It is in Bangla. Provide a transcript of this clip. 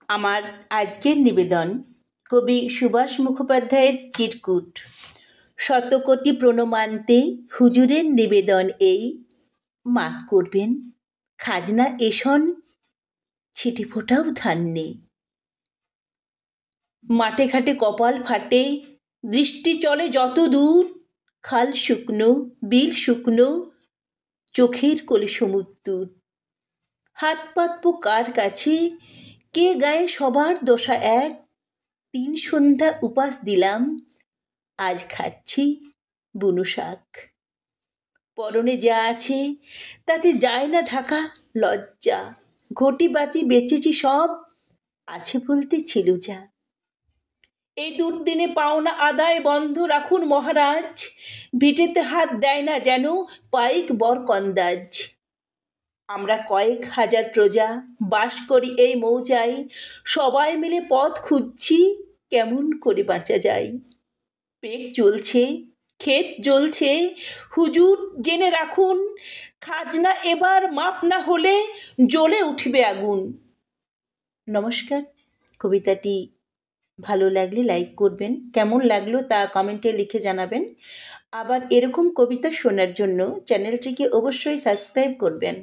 আমার আজকের নিবেদন কবি সুভাষ মুখোপাধ্যায়ের চিরকুট। শতকোটি প্রণমান্তে হুজুরের নিবেদন এই, মাপ করবেন খাজনা এসন ছিটে ফোটাও ধান নেই। মাঠে ঘাটে কপাল ফাটে, দৃষ্টি চলে যত দূর, খাল শুকনো বিল শুকনো, চোখের কোলে সমুদ্র। হাত পাতবো কার কাছে, কে গায়ে সবার দশা এক। 3 সন্ধ্যা উপাস দিলাম, আজ খাচ্ছি বুনো শাক। পরনে যা আছে তাতে যায় না ঢাকা লজ্জা, ঘটি বাটি বেচেছি সব, আছে বলতে ছিল যা। এই দুর্দিনে পাওনা আদায় বন্ধ রাখুন মহারাজ, ভিটেতে হাত দেয় না যেন পাইক বর কন্দাজ। আমরা কয়েক হাজার প্রজা বাস করি এই মৌজায়, সবাই মিলে পথ খুঁজছি কেমন করে বাঁচা যায়। পেট জ্বলছে, ক্ষেত জ্বলছে, হুজুর জেনে রাখুন, খাজনা এবার মাপ না হলে জ্বলে উঠবে আগুন। নমস্কার। কবিতাটি ভালো লাগলে লাইক করবেন, কেমন লাগলো তা কমেন্টে লিখে জানাবেন। আবার এরকম কবিতা শোনার জন্য চ্যানেলটিকে অবশ্যই সাবস্ক্রাইব করবেন।